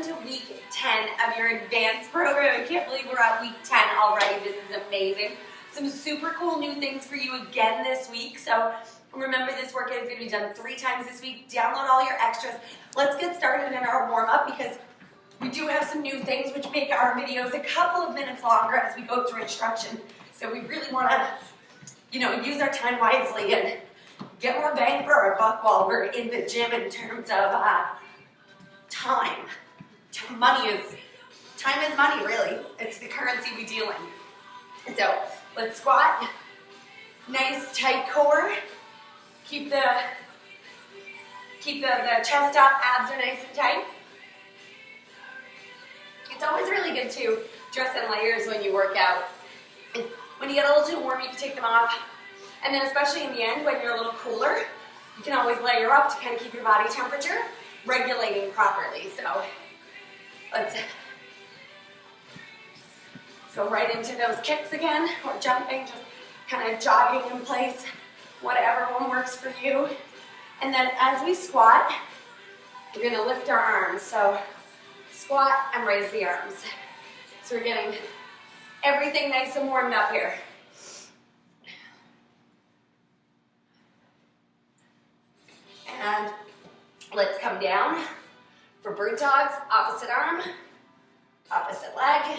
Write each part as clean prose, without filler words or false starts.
welcome to week 10 of your advanced program. I can't believe we're at week 10 already. This is amazing. Some super cool new things for you again this week. So remember, this workout is going to be done 3 times this week. Download all your extras. Let's get started in our warm-up because we do have some new things which make our videos a couple of minutes longer as we go through instruction. So we really want to, use our time wisely and get more bang for our buck while we're in the gym in terms of time. Time is money, really. It's the currency we deal in. So let's squat. Nice tight core. Keep the chest up, abs are nice and tight. It's always really good to dress in layers when you work out. When you get a little too warm, you can take them off. And then especially in the end, when you're a little cooler, you can always layer up to kind of keep your body temperature regulating properly. So let's go right into those kicks again, or jumping, just kind of jogging in place, whatever one works for you. And then as we squat, we're going to lift our arms. So squat and raise the arms. So we're getting everything nice and warmed up here. And let's come down for bird dogs, opposite arm, opposite leg.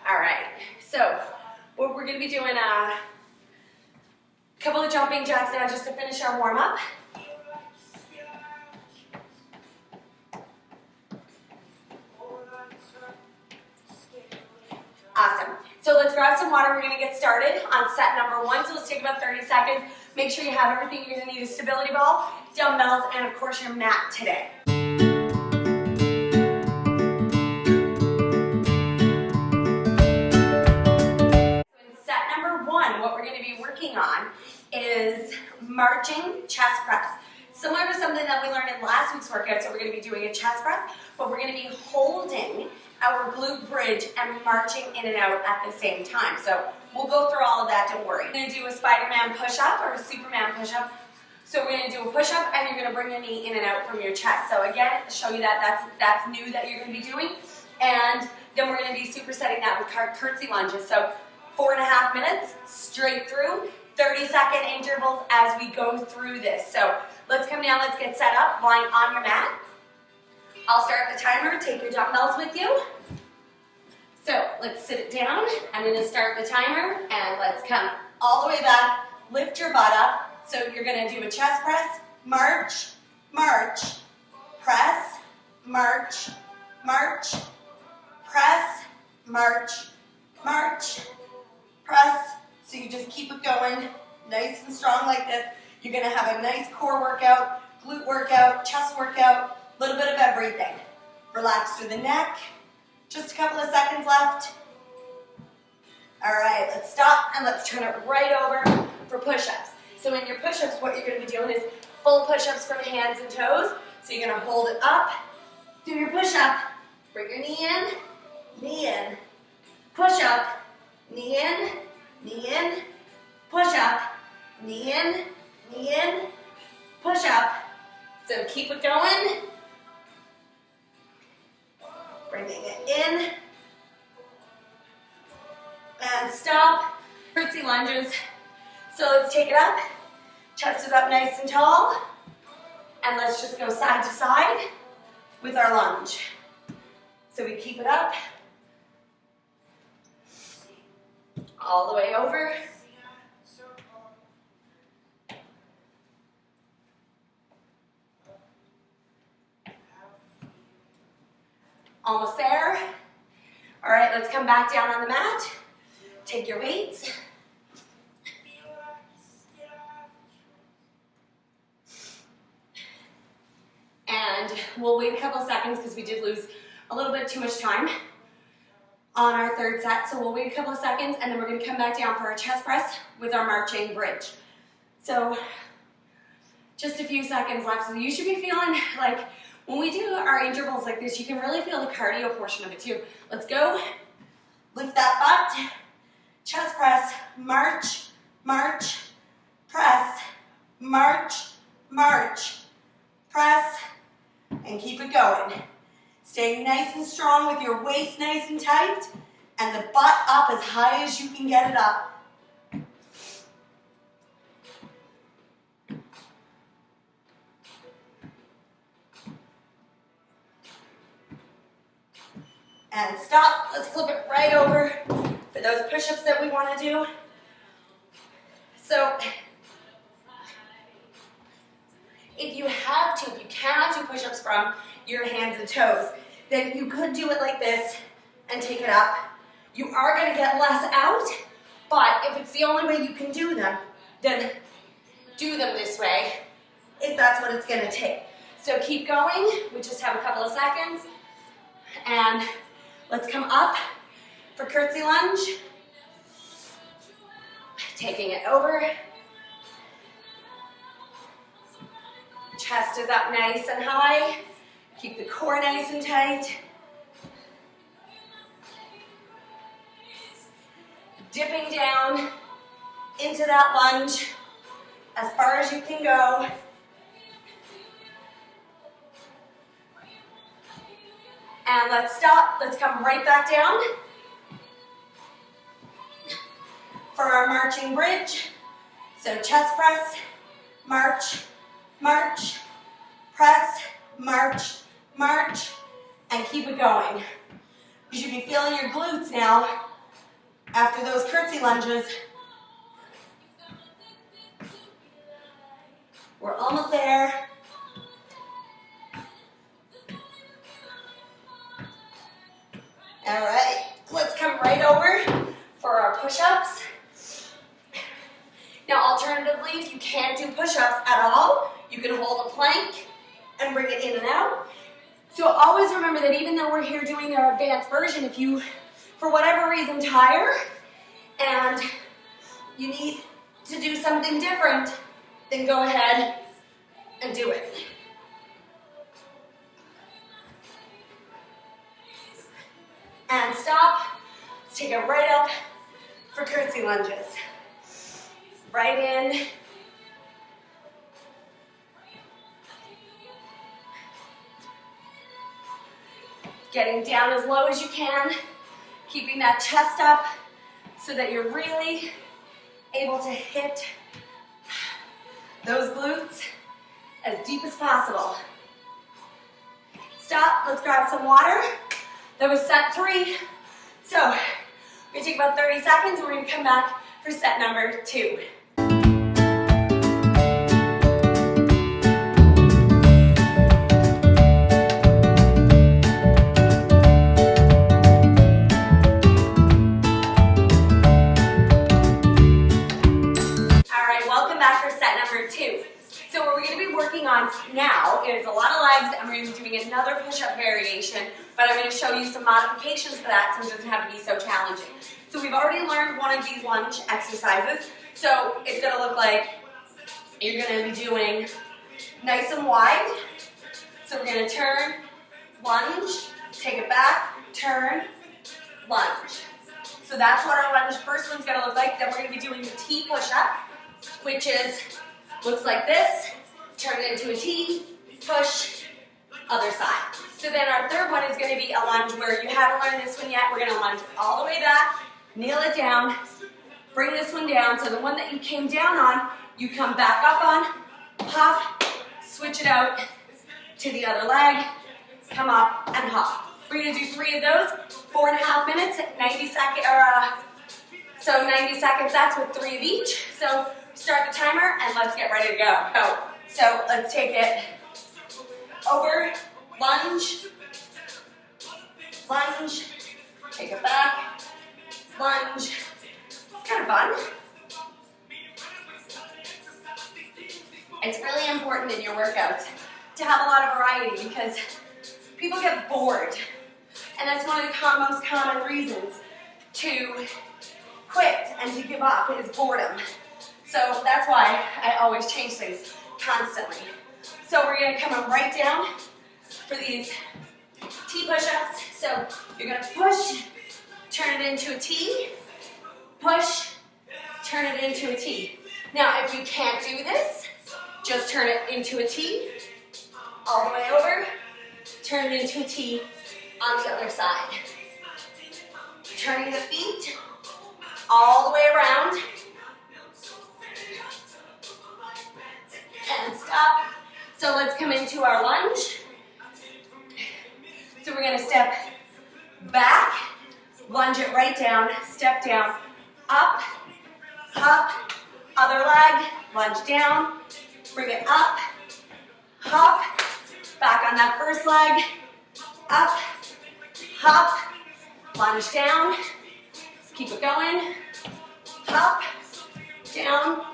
All right, so we're going to be doing a couple of jumping jacks now just to finish our warm-up. Awesome. So let's grab some water. We're going to get started on set number 1. So let's take about 30 seconds. Make sure you have everything you're going to need: a stability ball, dumbbells, and of course your mat today. What we're going to be working on is marching chest press. Similar to something that we learned in last week's workout, so we're going to be doing a chest press, but we're going to be holding our glute bridge and marching in and out at the same time. So we'll go through all of that, don't worry. We're going to do a Spider-Man push-up or a Superman push-up. So we're going to do a push-up and you're going to bring your knee in and out from your chest. So again, show you that that's new that you're going to be doing. And then we're going to be supersetting that with curtsy lunges. So 4.5 minutes straight through, 30-second intervals as we go through this. So let's come down, let's get set up, lying on your mat. I'll start the timer, take your dumbbells with you. So let's sit it down. I'm going to start the timer and let's come all the way back, lift your butt up. So you're going to do a chest press, march, march, press, march, march, press, march, march, press. So you just keep it going nice and strong like this. You're going to have a nice core workout, glute workout, chest workout, a little bit of everything. Relax through the neck. Just a couple of seconds left. All right, let's stop and let's turn it right over for push-ups. So in your push-ups, what you're going to be doing is full push-ups from hands and toes. So you're going to hold it up, do your push-up, bring your knee in, push-up, knee in, push-up, knee in, push-up. So keep it going. Bringing it in. And stop. Curtsy lunges. So let's take it up. Chest is up nice and tall. And let's just go side to side with our lunge. So we keep it up. All the way over. Almost there. All right, let's come back down on the mat. Take your weights. And we'll wait a couple of seconds because we did lose a little bit too much time on our third set. So we'll wait a couple of seconds and then we're going to come back down for our chest press with our marching bridge. So just a few seconds left. So you should be feeling like When we do our intervals like this, you can really feel the cardio portion of it too. Let's go. Lift that butt. Chest press. March, march, press, march, march, press, and keep it going. Staying nice and strong with your waist nice and tight, and the butt up as high as you can get it up. And stop. Let's flip it right over for those push-ups that we want to do. So, if you have to, if you cannot do push-ups from your hands and toes, then you could do it like this and take it up. You are going to get less out, but if it's the only way you can do them, then do them this way, if that's what it's going to take. So keep going. We just have a couple of seconds. And let's come up for curtsy lunge. Taking it over. Chest is up nice and high. Keep the core nice and tight. Dipping down into that lunge as far as you can go. And let's stop. Let's come right back down for our marching bridge. So chest press, march, march, press, march, march, and keep it going. You should be feeling your glutes now after those curtsy lunges. We're almost there. All right, let's come right over for our push-ups. Now, alternatively, if you can't do push-ups at all, you can hold a plank and bring it in and out. So always remember that even though we're here doing our advanced version, if you, for whatever reason, tire and you need to do something different, then go ahead and do it. And stop. Let's take it right up for curtsy lunges. Right in. Getting down as low as you can. Keeping that chest up so that you're really able to hit those glutes as deep as possible. Stop. Let's grab some water. That was set 3. So, we're going to take about 30 seconds. We're going to come back for set number 2. Alright, welcome back for set number 2. So what we're going to be working on now is a lot of legs, and we're going to be doing another push-up variation, but I'm going to show you some modifications for that so it doesn't have to be so challenging. So we've already learned one of these lunge exercises, so it's going to look like you're going to be doing nice and wide. So we're going to turn, lunge, take it back, turn, lunge. So that's what our lunge first one's going to look like. Then we're going to be doing the T push-up, which is looks like this, turn it into a T, push, other side. So then our third one is going to be a lunge where you haven't learned this one yet. We're going to lunge all the way back, kneel it down, bring this one down. So the one that you came down on, you come back up on, hop, switch it out to the other leg, come up and hop. We're going to do 3 of those, 4.5 minutes, 90 seconds, so 90 seconds, that's with 3 of each. So start the timer and let's get ready to go. So let's take it over, lunge, lunge, take it back, lunge. It's kind of fun. It's really important in your workouts to have a lot of variety because people get bored. And that's one of the most common reasons to quit and to give up is boredom. So that's why I always change things constantly. So we're going to come right down for these T push-ups. So you're gonna push, turn it into a T, push, turn it into a T. Now, if you can't do this, just turn it into a T, all the way over, turn it into a T on the other side. Turning the feet all the way around. And stop. So let's come into our lunge. So we're gonna step back, lunge it right down, step down, up, other leg, lunge down, bring it up, hop, back on that first leg, up, hop, lunge down, let's keep it going, hop, down.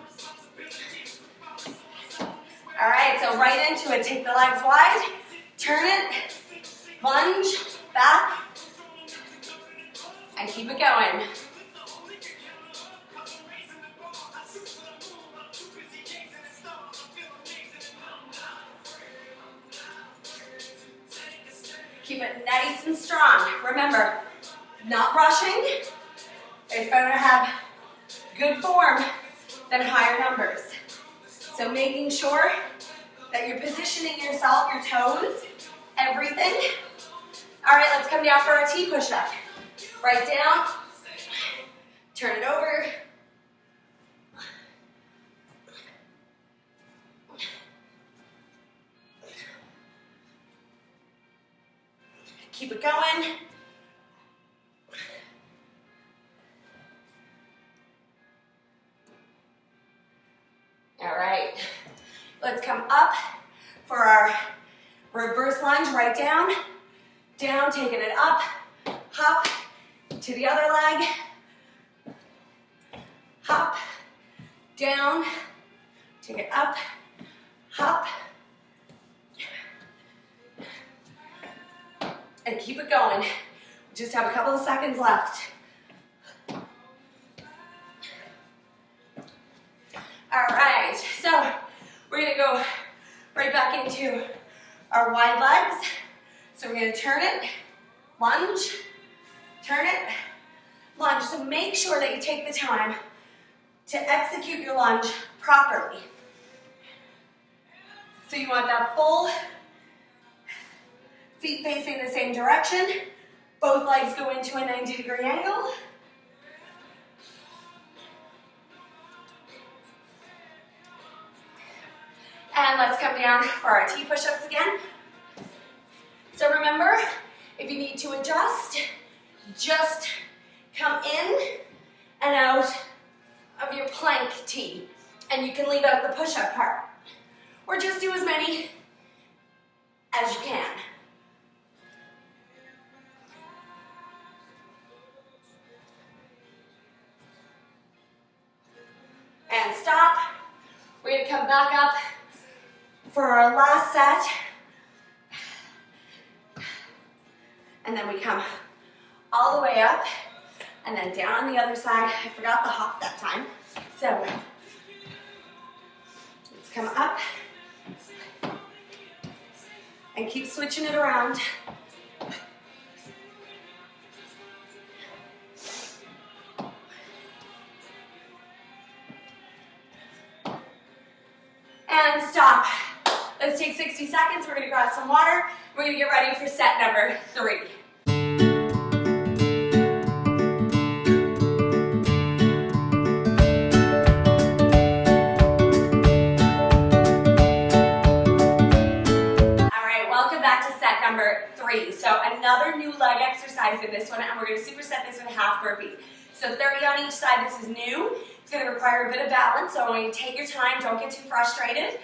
All right, so right into it, take the legs wide, turn it, lunge, back, and keep it going. Keep it nice and strong. Remember, not rushing. It's better to have good form than higher numbers. So making sure that you're positioning yourself, your toes, everything. All right, let's come down for our T push-up. Right down, turn it over. Keep it going. All right, let's come up for our reverse lunge, right down, taking it up, hop, to the other leg, hop, down, take it up, hop, and keep it going. Just have a couple of seconds left. All right, so we're gonna go right back into our wide legs. So we're gonna turn it, lunge, turn it, lunge. So make sure that you take the time to execute your lunge properly. So you want that full feet facing the same direction. Both legs go into a 90-degree angle. And let's come down for our T push-ups again. So remember, if you need to adjust, just come in and out of your plank T. And you can leave out the push-up part. Or just do as many as you can. And stop. We're gonna come back up for our last set. And then we come all the way up and then down on the other side. I forgot the hop that time. So let's come up and keep switching it around. And stop. Let's take 60 seconds. We're gonna grab some water. We're gonna get ready for set number 3. All right, welcome back to set number 3. So another new leg exercise in this one, and we're gonna superset this with half burpees. So 30 on each side. This is new. It's gonna require a bit of balance, so I want you to take your time, don't get too frustrated.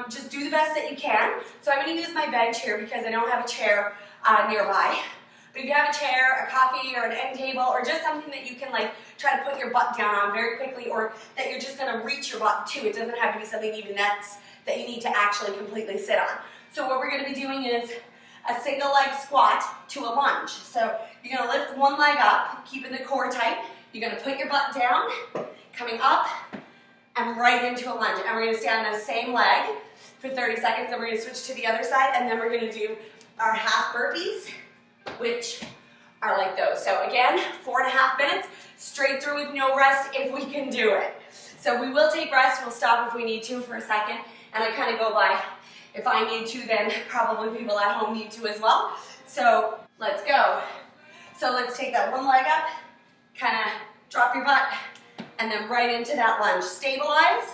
Just do the best that you can. So I'm going to use my bench here because I don't have a chair nearby. But if you have a chair, a coffee, or an end table, or just something that you can like try to put your butt down on very quickly, or that you're just going to reach your butt to. It doesn't have to be something even that you need to actually completely sit on. So what we're going to be doing is a single leg squat to a lunge. So you're going to lift one leg up, keeping the core tight. You're going to put your butt down, coming up, and right into a lunge. And we're gonna stay on the same leg. for 30 seconds, then we're gonna switch to the other side, and then we're gonna do our half burpees, which are like those. So again, 4.5 minutes, straight through with no rest if we can do it. So we will take rest, we'll stop if we need to for a second, and I kind of go by, if I need to, then probably people at home need to as well. So let's go. So let's take that one leg up, kind of drop your butt, and then right into that lunge. Stabilize,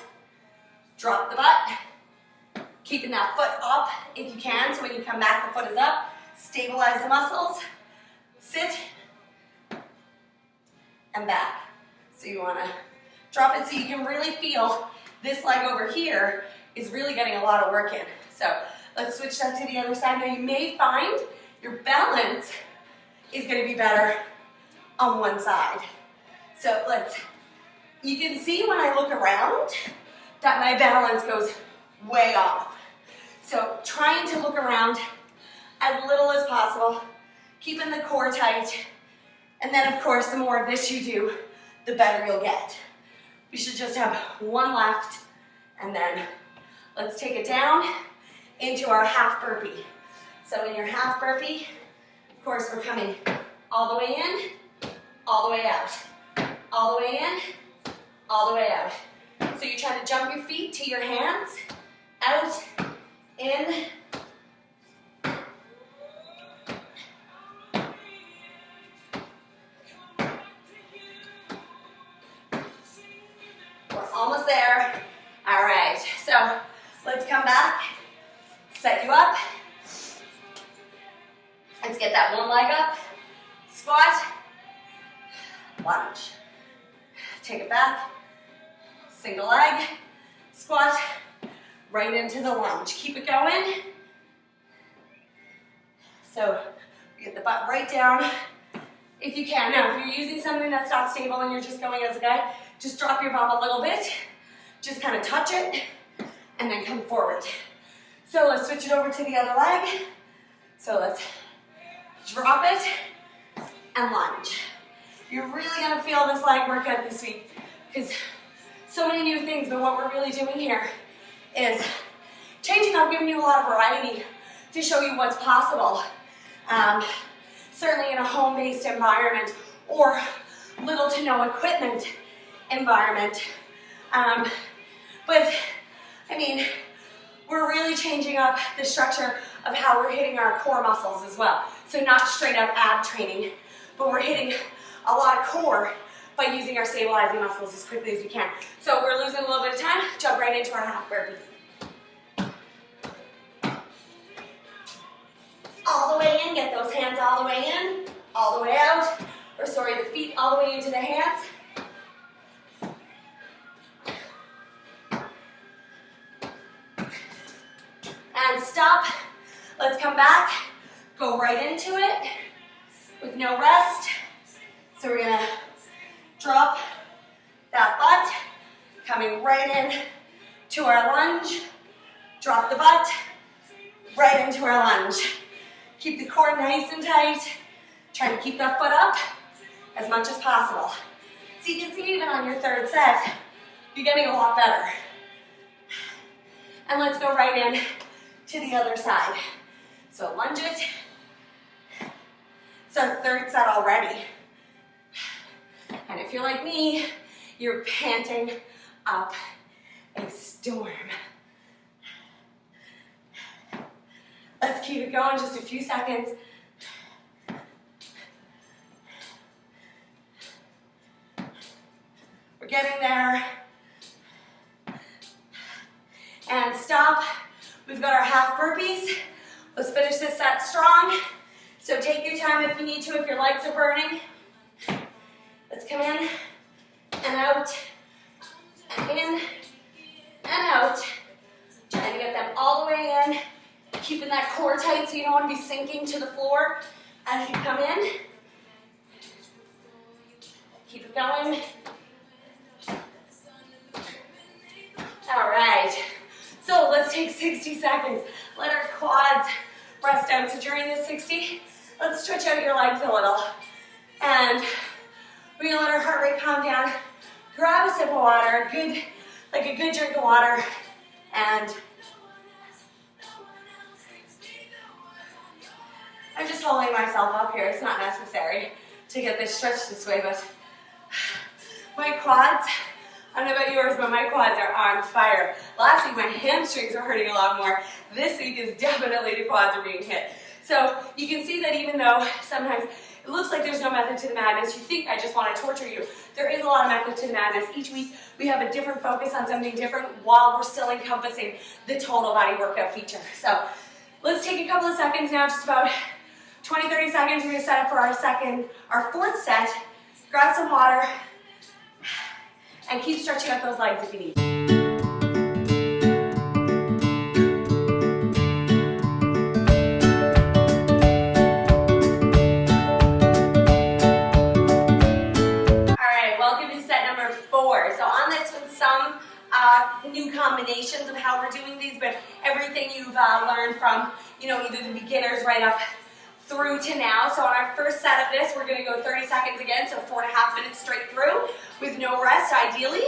drop the butt, keeping that foot up if you can, so when you come back the foot is up. Stabilize the muscles, sit, and back. So you want to drop it so you can really feel this leg over here is really getting a lot of work in. So let's switch that to the other side. Now you may find your balance is going to be better on one side. So you can see when I look around that my balance goes way off. So trying to look around as little as possible, keeping the core tight, and then of course the more of this you do, the better you'll get. We should just have one left, and then let's take it down into our half burpee. So in your half burpee, of course we're coming all the way in, all the way out, all the way in, all the way out. So you're trying to jump your feet to your hands, out, in, almost there. All right, so let's come back, set you up. Let's get that one leg up, squat, lunge. Take it back, single leg, squat, right into the lunge. Keep it going. So get the butt right down if you can. Now, if you're using something that's not stable and you're just going as a guide, just drop your bum a little bit, just kind of touch it, and then come forward. So let's switch it over to the other leg. So let's drop it and lunge. You're really gonna feel this leg workout this week because so many new things, but what we're really doing here is changing up, giving you a lot of variety to show you what's possible. Certainly in a home-based environment or little to no equipment environment. But I mean, we're really changing up the structure of how we're hitting our core muscles as well. So not straight up ab training, but we're hitting a lot of core by using our stabilizing muscles as quickly as we can. So we're losing a little bit of time, jump right into our half burpees. All the way in, get those hands all the way in, all the way out, or sorry, the feet all the way into the hands. And stop. Let's come back, go right into it with no rest. So we're gonna drop that butt, coming right in to our lunge. Drop the butt, right into our lunge. Keep the core nice and tight. Try to keep that foot up as much as possible. So you can see even on your third set, you're getting a lot better. And let's go right in to the other side. So lunge it. It's our third set already. And if you're like me, you're panting up a storm. Let's keep it going just a few seconds. We're getting there. And stop. We've got our half burpees. Let's finish this set strong. So take your time if you need to, if your legs are burning. Let's come in and out, and in and out. Trying to get them all the way in. Keeping that core tight so you don't want to be sinking to the floor as you come in. Keep it going. All right. So let's take 60 seconds. Let our quads rest out. So during this 60, let's stretch out your legs a little. And we're gonna let our heart rate calm down. Grab a sip of water, like a good drink of water, and I'm just holding myself up here. It's not necessary to get this stretched this way, but my quads, I don't know about yours, but my quads are on fire. Last week, my hamstrings were hurting a lot more. This week is definitely the quads are being hit. So you can see that even though sometimes it looks like there's no method to the madness, you think I just want to torture you. There is a lot of method to the madness. Each week, we have a different focus on something different while we're still encompassing the total body workout feature. So let's take a couple of seconds now, just about 20, 30 seconds. We're going to set up for our fourth set. Grab some water and keep stretching out those legs if you need. New combinations of how we're doing these, but everything you've learned from, either the beginners right up through to now. So on our first set of this, we're going to go 30 seconds again, so 4.5 minutes straight through with no rest, ideally.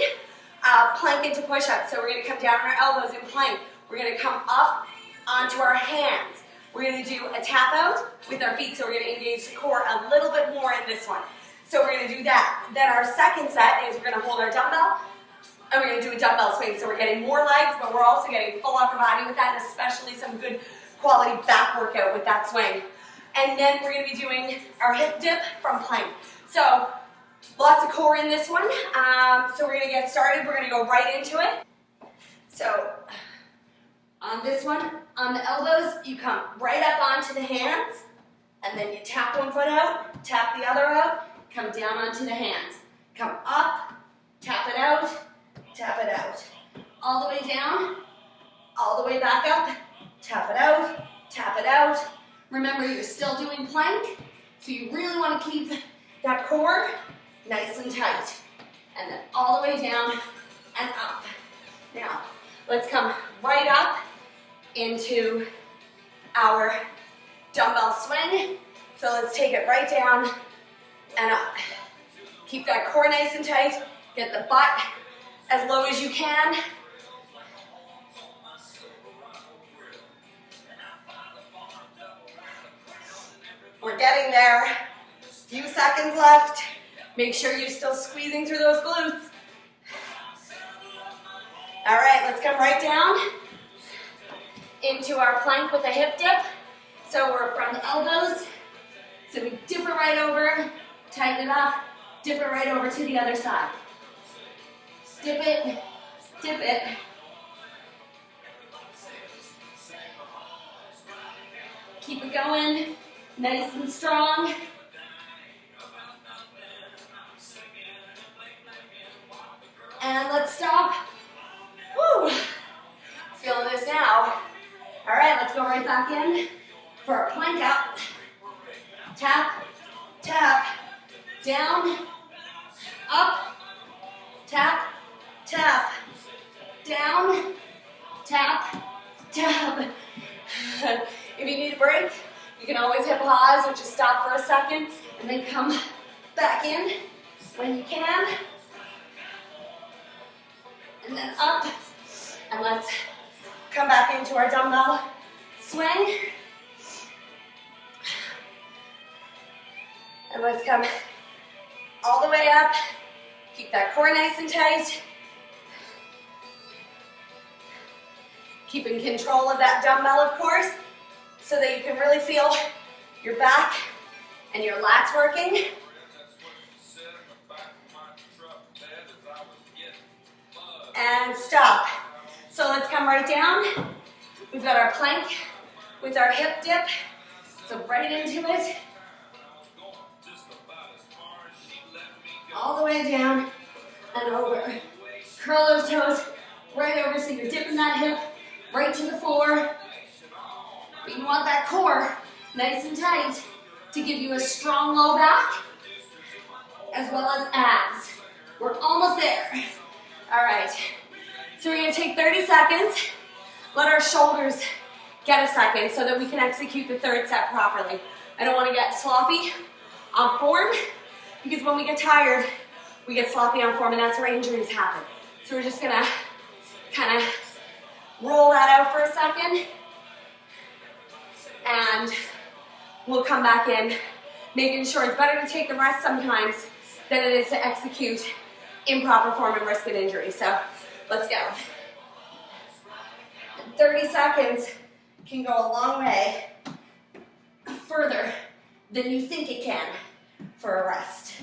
Plank into push-up. So we're going to come down on our elbows in plank. We're going to come up onto our hands. We're going to do a tap out with our feet, so we're going to engage the core a little bit more in this one. So we're going to do that. Then our second set is we're going to hold our dumbbell, and we're going to do a dumbbell swing. So we're getting more legs, but we're also getting full upper body with that, and especially some good quality back workout with that swing. And then we're going to be doing our hip dip from plank. So lots of core in this one. So we're going to get started. We're going to go right into it. So on this one, on the elbows, you come right up onto the hands, and then you tap one foot out, tap the other out, come down onto the hands. Come up, tap it out, tap it out. All the way down, all the way back up, tap it out, tap it out. Remember, you're still doing plank, so you really want to keep that core nice and tight. And then all the way down and up. Now, let's come right up into our dumbbell swing. So let's take it right down and up. Keep that core nice and tight. Get the butt as low as you can. We're getting there. Few seconds left. Make sure you're still squeezing through those glutes. All right, let's come right down into our plank with a hip dip. So we're from the elbows. So we dip it right over, tighten it up, dip it right over to the other side. Dip it, dip it. Keep it going, nice and strong. And let's stop. Woo! Feeling this now. All right, let's go right back in for a plank up. Tap, tap, down, up, tap, tap, down, tap, tap. If you need a break, you can always hit pause or just stop for a second and then come back in when you can. And then up. And let's come back into our dumbbell swing. And let's come all the way up. Keep that core nice and tight. Keep in control of that dumbbell, of course, so that you can really feel your back and your lats working. And stop. So let's come right down. We've got our plank with our hip dip. So right into it. All the way down and over. Curl those toes right over so you're dipping that hip right to the floor. But you want that core nice and tight to give you a strong low back as well as abs. We're almost there. All right. So we're going to take 30 seconds. Let our shoulders get a second so that we can execute the third set properly. I don't want to get sloppy on form, because when we get tired, we get sloppy on form, and that's where injuries happen. So we're just gonna kind of roll that out for a second and we'll come back in, making sure it's better to take the rest sometimes than it is to execute improper form and risk an injury. So let's go. 30 seconds can go a long way further than you think it can for a rest.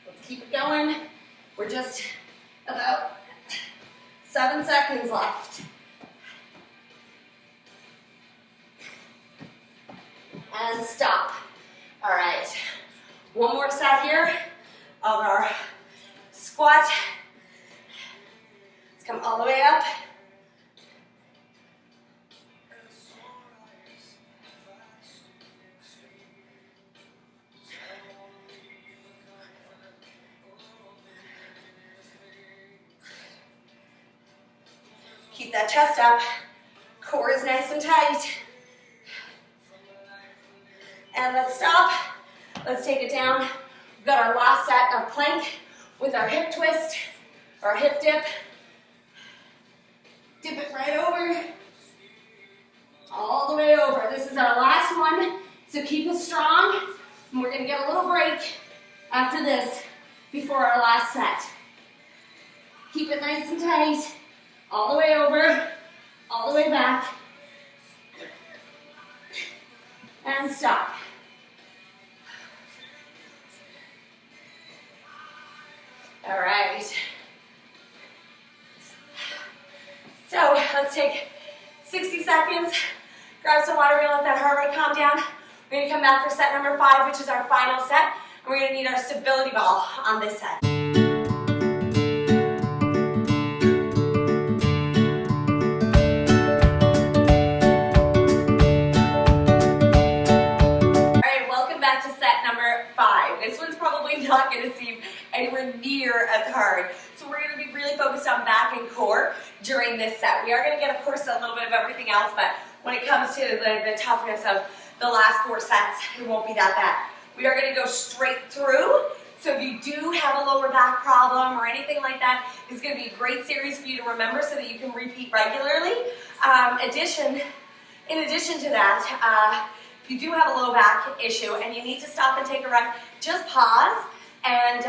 Let's keep it going. We're just about 7 seconds left. And stop. All right. One more set here of our squat. Let's come all the way up. Keep that chest up. Core is nice and tight. And let's stop. Let's take it down. We've got our last set of plank with our hip twist, our hip dip. Dip it right over. All the way over. This is our last one, so keep it strong. And we're gonna get a little break after this before our last set. Keep it nice and tight. All the way over, all the way back. And stop. All right. So let's take 60 seconds, grab some water, we're gonna let that heart rate calm down. We're gonna come back for set number 5, which is our final set. And we're gonna need our stability ball on this set. This one's probably not going to seem anywhere near as hard. So we're going to be really focused on back and core during this set. We are going to get, of course, a little bit of everything else, but when it comes to the toughness of the last 4 sets, it won't be that bad. We are going to go straight through. So if you do have a lower back problem or anything like that, it's going to be a great series for you to remember so that you can repeat regularly. In addition to that, if you do have a low back issue and you need to stop and take a rest, just pause and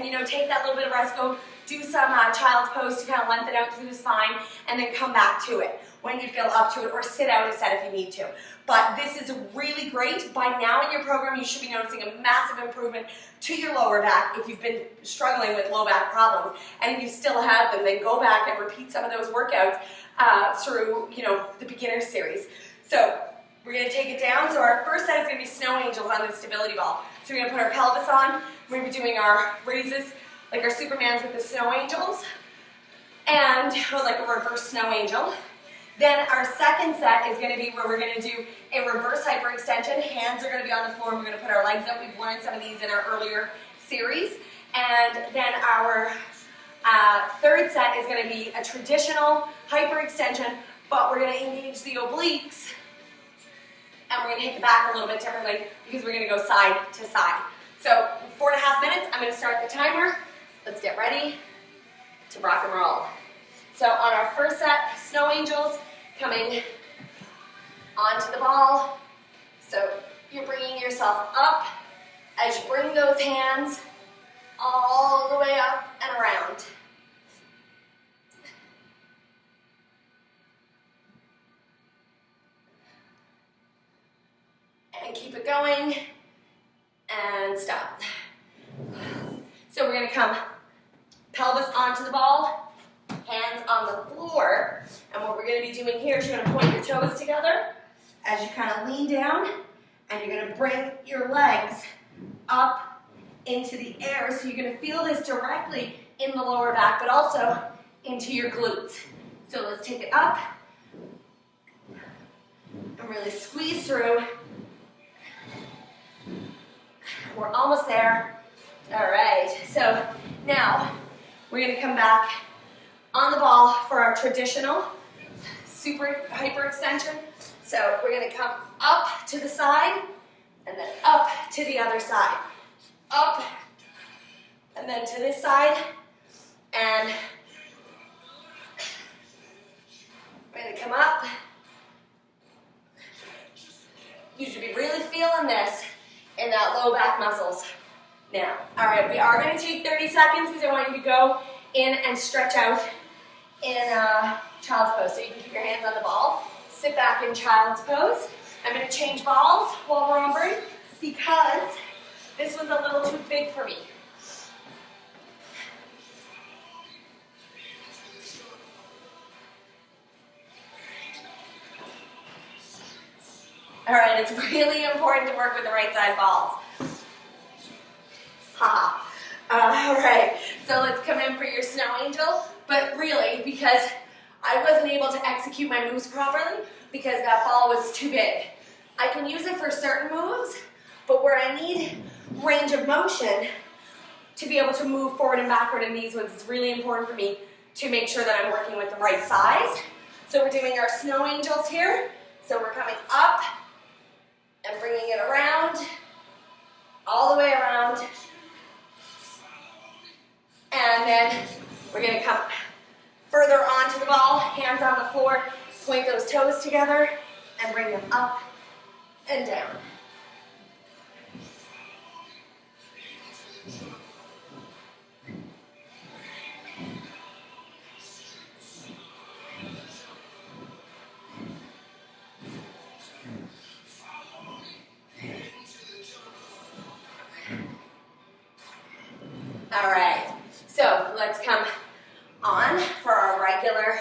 you know, take that little bit of rest, go do some child's pose to kind of lengthen out through the spine, and then come back to it when you feel up to it, or sit out a set if you need to. But this is really great. By now in your program, you should be noticing a massive improvement to your lower back if you've been struggling with low back problems. And if you still have them, then go back and repeat some of those workouts through, you know, the beginner series. So we're going to take it down. So our first set is going to be snow angels on the stability ball. So we're going to put our pelvis on. We're going to be doing our raises like our Supermans with the snow angels, and like a reverse snow angel. Then our second set is going to be where we're going to do a reverse hyperextension. Hands are going to be on the floor, and we're going to put our legs up. We've learned some of these in our earlier series. And then our third set is going to be a traditional hyperextension, but we're going to engage the obliques, and we're going to hit the back a little bit differently because we're going to go side to side. So 4.5 minutes, I'm going to start the timer. Let's get ready to rock and roll. So on our first set, snow angels, coming onto the ball. So you're bringing yourself up as you bring those hands all the way up and around. And keep it going, and stop. So we're gonna come pelvis onto the ball, hands on the floor, and what we're going to be doing here is you're going to point your toes together as you kind of lean down, and you're going to bring your legs up into the air, so you're going to feel this directly in the lower back, but also into your glutes. So let's take it up, and really squeeze through. We're almost there. All right, so now we're going to come back on the ball for our traditional super hyperextension. So we're going to come up to the side, and then up to the other side. Up, and then to this side, And we're going to come up. You should be really feeling this in that low back muscles. Now, all right, we are going to take 30 seconds because I want you to go in and stretch out in child's pose. So you can keep your hands on the ball, sit back in child's pose. I'm going to change balls while we're on break because this one's a little too big for me. All right, it's really important to work with the right size balls. Haha. All right, so let's come in for your snow angel, but really because I wasn't able to execute my moves properly because that ball was too big. I can use it for certain moves, but where I need range of motion to be able to move forward and backward in these ones, it's really important for me to make sure that I'm working with the right size. So we're doing our snow angels here. So we're coming up and bringing it around, all the way around. And then we're going to come further onto the ball, hands on the floor, point those toes together, and bring them up and down. All right, so let's come on for our regular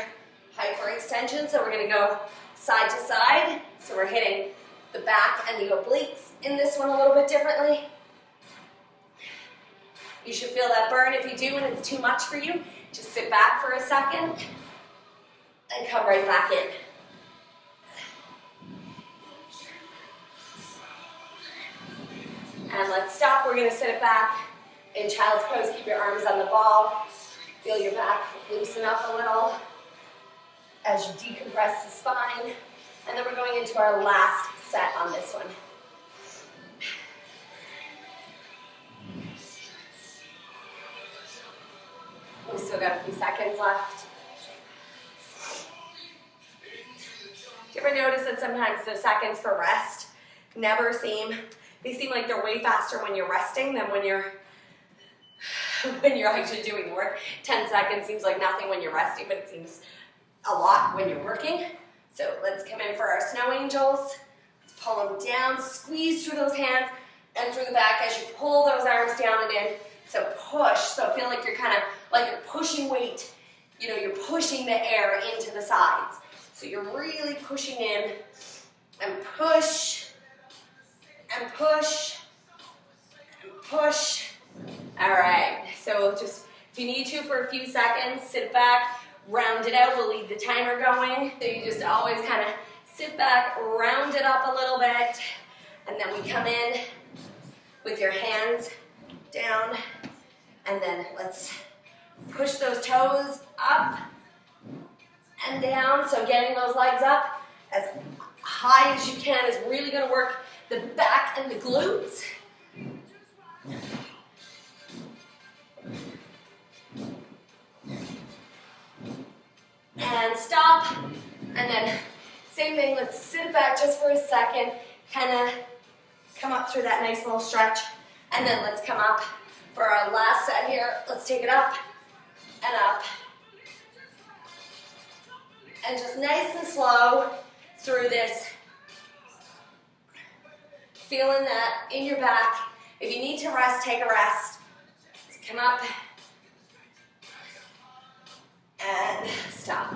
hyperextension. So we're going to go side to side. So we're hitting the back and the obliques in this one a little bit differently. You should feel that burn. If you do and it's too much for you, just sit back for a second and come right back in. And let's stop. We're going to sit it back in child's pose. Keep your arms on the ball. Feel your back loosen up a little as you decompress the spine. And then we're going into our last set on this one. We still got a few seconds left. Do you ever notice that sometimes the seconds for rest they seem like they're way faster when you're resting than when you're actually doing the work? 10 seconds seems like nothing when you're resting, but it seems a lot when you're working. So let's come in for our snow angels. Let's pull them down, squeeze through those hands and through the back as you pull those arms down and in. So push, so feel like you're kind of, like you're pushing weight. You know, you're pushing the air into the sides. So you're really pushing in and push and push and push. All right, so just, if you need to for a few seconds, sit back, round it out. We'll leave the timer going. So you just always kind of sit back, round it up a little bit, and then we come in with your hands down, and then let's push those toes up and down. So getting those legs up as high as you can is really going to work the back and the glutes. And stop, and then same thing, let's sit it back just for a second, kind of come up through that nice little stretch, and then let's come up for our last set here. Let's take it up, and just nice and slow through this, feeling that in your back. If you need to rest, take a rest. Let's come up, and stop.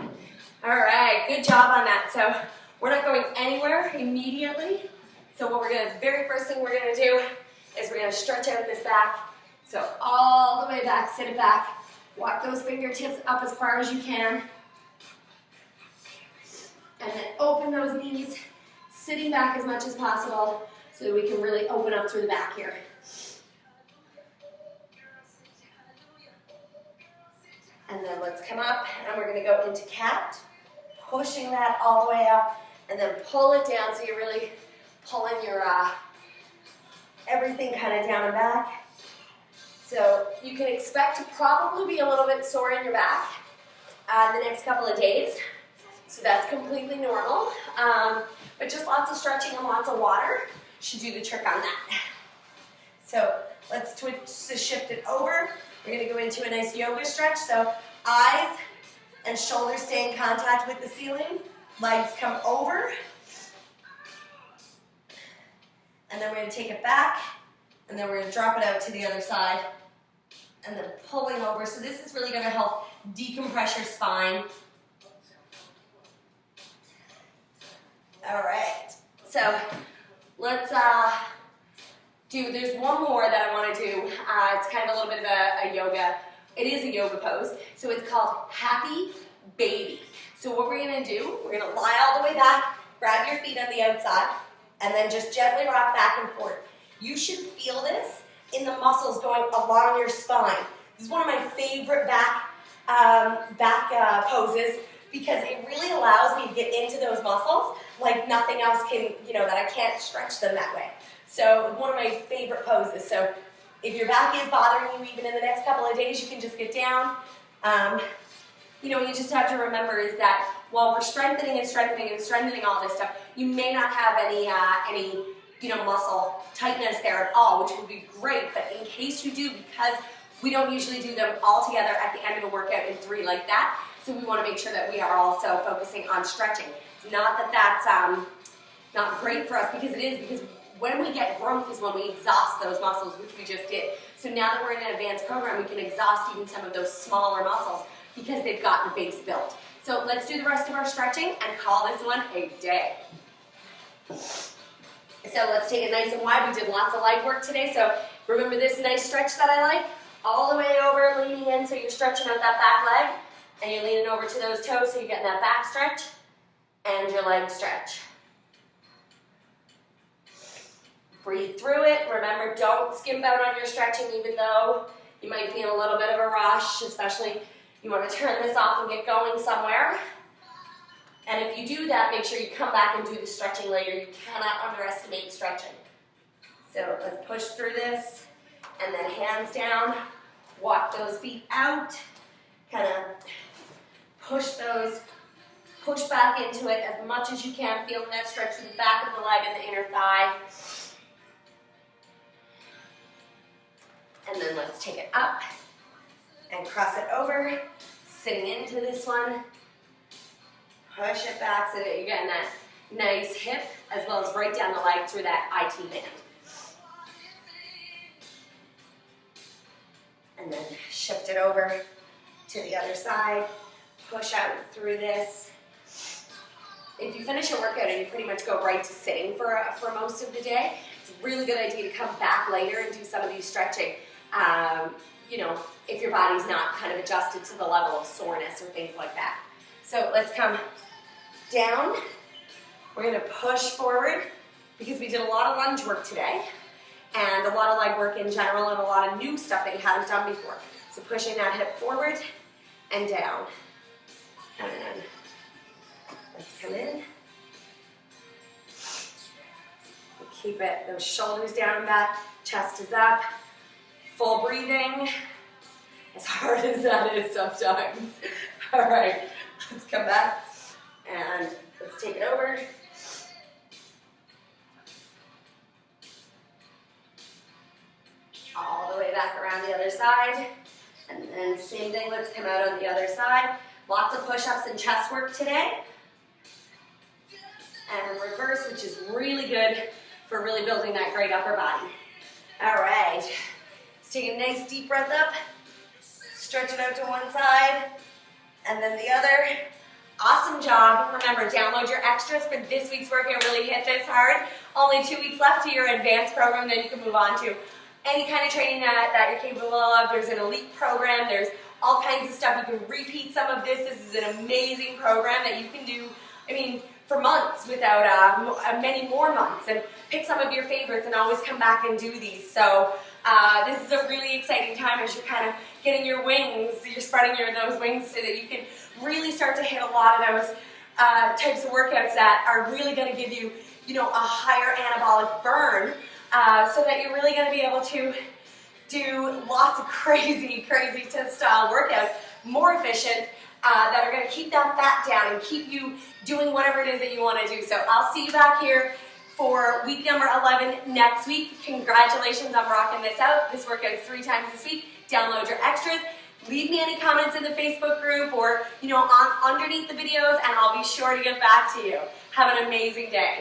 All right, good job on that. So we're not going anywhere immediately. So what very first thing we're gonna do is we're gonna stretch out this back. So all the way back, sit it back. Walk those fingertips up as far as you can. And then open those knees, sitting back as much as possible so that we can really open up through the back here. And then let's come up, and we're going to go into cat, pushing that all the way up, and then pull it down so you're really pulling your everything kind of down and back. So you can expect to probably be a little bit sore in your back the next couple of days. So that's completely normal. But just lots of stretching and lots of water should do the trick on that. So let's shift it over. We're going to go into a nice yoga stretch. So eyes and shoulders stay in contact with the ceiling. Legs come over. And then we're going to take it back. And then we're going to drop it out to the other side. And then pulling over. So this is really going to help decompress your spine. All right. So let's there's one more that I want to do. It's kind of a little bit of a yoga. It is a yoga pose. So it's called Happy Baby. So what we're going to do, we're going to lie all the way back, grab your feet on the outside, and then just gently rock back and forth. You should feel this in the muscles going along your spine. This is one of my favorite back poses because it really allows me to get into those muscles like nothing else can, that I can't stretch them that way. So one of my favorite poses. So if your back is bothering you even in the next couple of days, you can just get down. You just have to remember is that while we're strengthening and strengthening and strengthening all this stuff, you may not have any muscle tightness there at all, which would be great. But in case you do, because we don't usually do them all together at the end of a workout in 3 like that, so we want to make sure that we are also focusing on stretching. It's not that that's not great for us, because it is, because when we get growth is when we exhaust those muscles, which we just did. So now that we're in an advanced program, we can exhaust even some of those smaller muscles because they've got the base built. So let's do the rest of our stretching and call this one a day. So let's take it nice and wide. We did lots of leg work today. So remember this nice stretch that I like? All the way over, leaning in so you're stretching out that back leg. And you're leaning over to those toes so you're getting that back stretch and your leg stretch. Breathe through it. Remember, don't skimp out on your stretching even though you might be in a little bit of a rush, especially you want to turn this off and get going somewhere. And if you do that, make sure you come back and do the stretching later. You cannot underestimate stretching. So let's push through this and then hands down. Walk those feet out. Kind of push back into it as much as you can, feeling that stretch through the back of the leg and the inner thigh. And then let's take it up and cross it over, sitting into this one. Push it back so that you're getting that nice hip as well as right down the leg through that IT band. And then shift it over to the other side. Push out through this. If you finish a workout and you pretty much go right to sitting for most of the day, it's a really good idea to come back later and do some of these stretching. If your body's not kind of adjusted to the level of soreness or things like that. So let's come down. We're going to push forward because we did a lot of lunge work today and a lot of leg work in general and a lot of new stuff that you haven't done before. So pushing that hip forward and down. And then let's come in. Keep it, those shoulders down and back, chest is up. Full breathing, as hard as that is sometimes. All right, let's come back and let's take it over. All the way back around the other side. And then same thing, let's come out on the other side. Lots of push-ups and chest work today. And reverse, which is really good for really building that great upper body. All right. Take a nice deep breath up, stretch it out to one side, and then the other. Awesome job. Remember, download your extras for this week's workout. Really hit this hard. Only 2 weeks left to your advanced program, then you can move on to any kind of training that you're capable of. There's an elite program. There's all kinds of stuff. You can repeat some of this. This is an amazing program that you can do, for months without many more months. And pick some of your favorites and always come back and do these. So this is a really exciting time as you're kind of getting your wings. You're spreading those wings so that you can really start to hit a lot of those types of workouts that are really going to give you, a higher anabolic burn so that you're really going to be able to do lots of crazy style workouts, more efficient, that are going to keep that fat down and keep you doing whatever it is that you want to do. So I'll see you back here for week number 11 next week. Congratulations on rocking this out. This workout's 3 times this week. Download your extras. Leave me any comments in the Facebook group or underneath the videos, and I'll be sure to get back to you. Have an amazing day.